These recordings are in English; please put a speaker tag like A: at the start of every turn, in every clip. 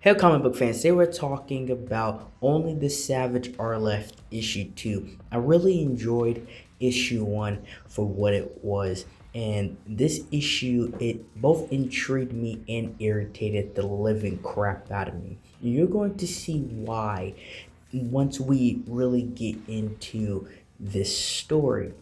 A: Hey comic book fans, today we're talking about Only the Savage Are Left issue 2. I really enjoyed issue 1 for what it was, and this issue, it both intrigued me and irritated the living crap out of me. You're going to see why once we really get into this story.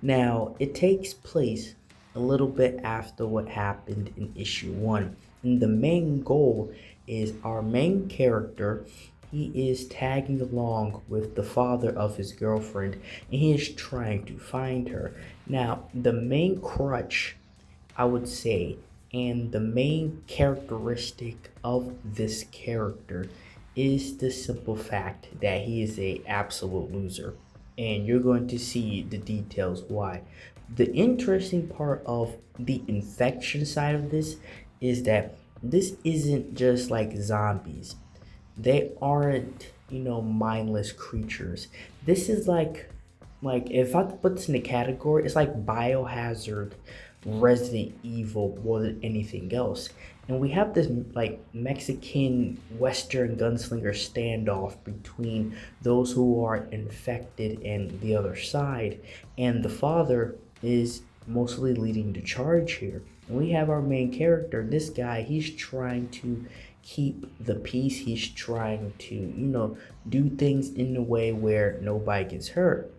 A: Now, it takes place a little bit after what happened in issue 1. And the main goal is our main character, he is tagging along with the father of his girlfriend, and he is trying to find her. Now, the main crutch, I would say, and the main characteristic of this character is the simple fact that he is a absolute loser, and you're going to see the details why. The interesting part of the infection side of this is that this isn't just like zombies. They aren't, mindless creatures. This is like if I had to put this in a category, it's like Biohazard, Resident Evil more than anything else. And we have this like Mexican Western gunslinger standoff between those who are infected and the other side. And the father is mostly leading the charge here. And we have our main character, this guy, he's trying to keep the peace. He's trying to, do things in a way where nobody gets hurt.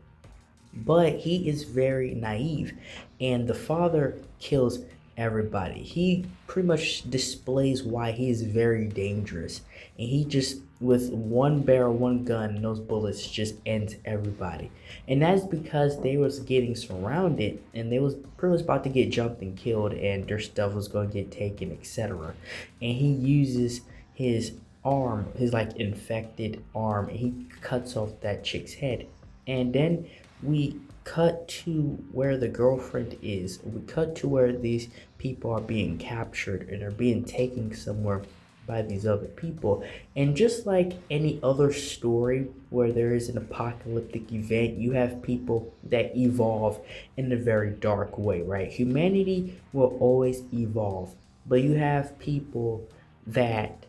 A: But he is very naive, and the father kills everybody. He pretty much displays why he is very dangerous, and he just, with one barrel, one gun, and those bullets, just ends everybody. And that's because they was getting surrounded, and they was pretty much about to get jumped and killed, and their stuff was going to get taken, etc. And he uses his arm, his like infected arm, and he cuts off that chick's head. And then we cut to where the girlfriend is. We cut to where these people are being captured and are being taken somewhere by these other people. And just like any other story where there is an apocalyptic event, you have people that evolve in a very dark way, right? Humanity will always evolve, but you have people that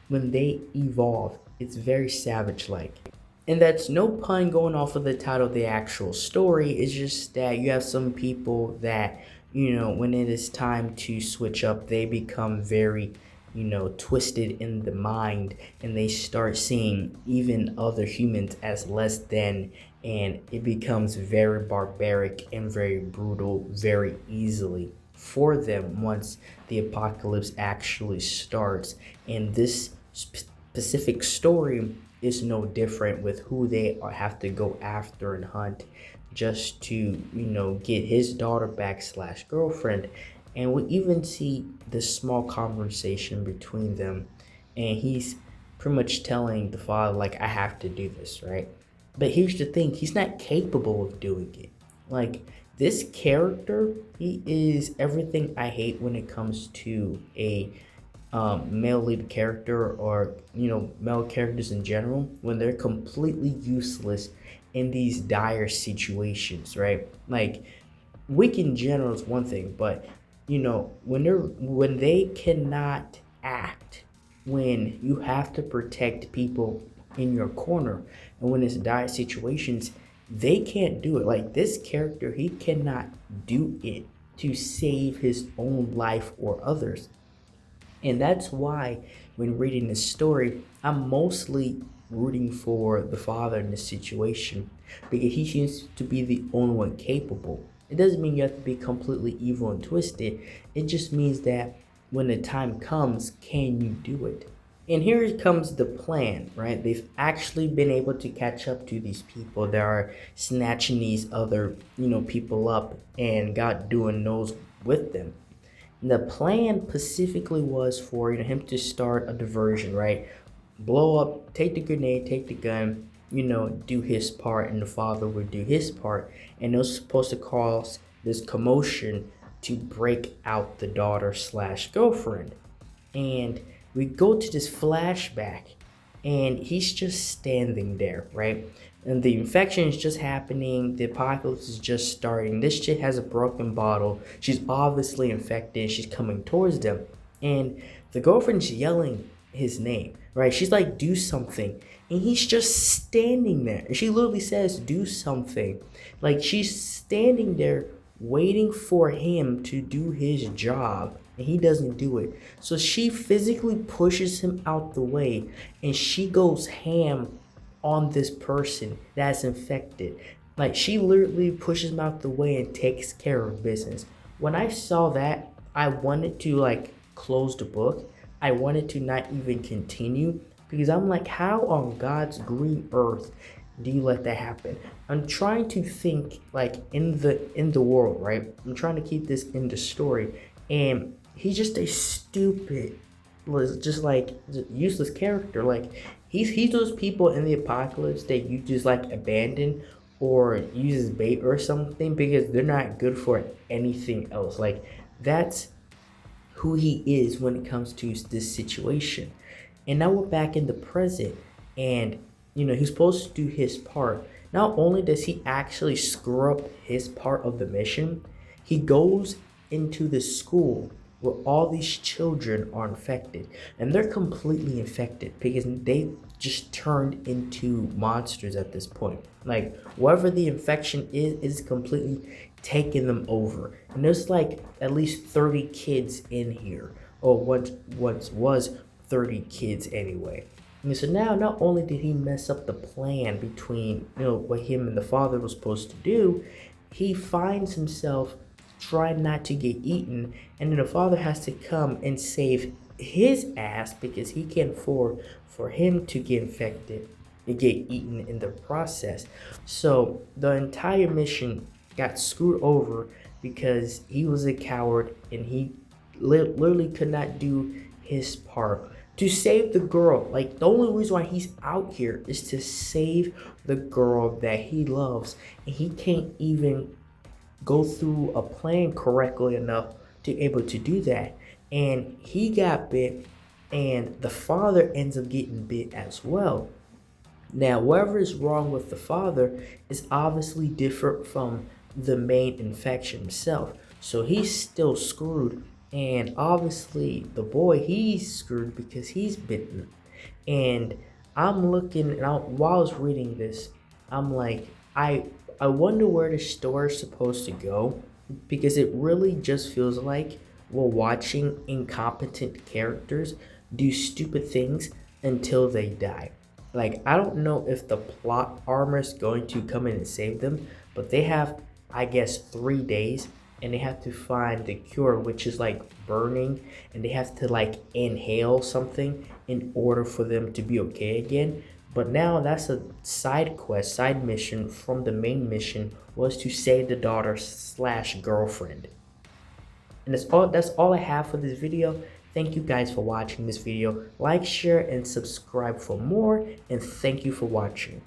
A: when they evolve, it's very savage like. And that's no pun going off of the title of the actual story. It's just that you have some people that, when it is time to switch up, they become very, twisted in the mind, and they start seeing even other humans as less than, and it becomes very barbaric and very brutal very easily for them once the apocalypse actually starts. And this specific story is no different with who they have to go after and hunt just to, get his daughter back slash girlfriend. And we even see this small conversation between them, and he's pretty much telling the father, like, I have to do this, right? But here's the thing, he's not capable of doing it. Like, this character, he is everything I hate when it comes to a male lead character, or male characters in general, when they're completely useless in these dire situations, right? Like, weak in general is one thing, but when they cannot act, when you have to protect people in your corner, and when it's dire situations, they can't do it. Like, this character, he cannot do it to save his own life or others. And that's why when reading this story, I'm mostly rooting for the father in this situation, because he seems to be the only one capable. It doesn't mean you have to be completely evil and twisted. It just means that when the time comes, can you do it? And here comes the plan, right? They've actually been able to catch up to these people that are snatching these other, people up, and God doing knows with them. The plan specifically was for, him to start a diversion, right? Blow up, take the grenade, take the gun, do his part, and the father would do his part. And it was supposed to cause this commotion to break out the daughter slash girlfriend. And we go to this flashback, and he's just standing there, right? And the infection is just happening. The apocalypse is just starting. This chick has a broken bottle. She's obviously infected. She's coming towards them. And the girlfriend's yelling his name, right? She's like, do something. And he's just standing there. And she literally says, do something. Like, she's standing there waiting for him to do his job. And he doesn't do it. So she physically pushes him out the way. And she goes ham on this person that's infected. Like, she literally pushes him out the way and takes care of business. When I saw that, I wanted to like close the book. I wanted to not even continue because I'm like, how on God's green earth do you let that happen? I'm trying to think like in the world, right? I'm trying to keep this in the story, and he's just a stupid, just like useless character. Like he's those people in the apocalypse that you just like abandon or use as bait or something because they're not good for anything else. Like that's who he is when it comes to this situation. And now we're back in the present, and he's supposed to do his part. Not only does he actually screw up his part of the mission, he goes into the school where all these children are infected, and they're completely infected because they just turned into monsters at this point. Like whatever the infection is completely taking them over. And there's like at least 30 kids in here, or what was 30 kids anyway. And so now, not only did he mess up the plan between what him and the father was supposed to do, he finds himself trying not to get eaten, and then the father has to come and save his ass because he can't afford for him to get infected and get eaten in the process. So the entire mission got screwed over because he was a coward and he literally could not do his part to save the girl. Like the only reason why he's out here is to save the girl that he loves, and he can't even go through a plan correctly enough to able to do that. And he got bit, and the father ends up getting bit as well. Now, whatever is wrong with the father is obviously different from the main infection himself. So he's still screwed. And obviously, the boy, he's screwed because he's bitten. And I'm looking, and while I was reading this, I'm like, I wonder where the story is supposed to go because it really just feels like we're watching incompetent characters do stupid things until they die. Like, I don't know if the plot armor is going to come in and save them, but they have, I guess, 3 days, and they have to find the cure, which is like burning, and they have to like inhale something in order for them to be okay again. But now that's a side quest, side mission from the main mission was to save the daughter slash girlfriend. And that's all I have for this video. Thank you guys for watching this video. Like, share, and subscribe for more. And thank you for watching.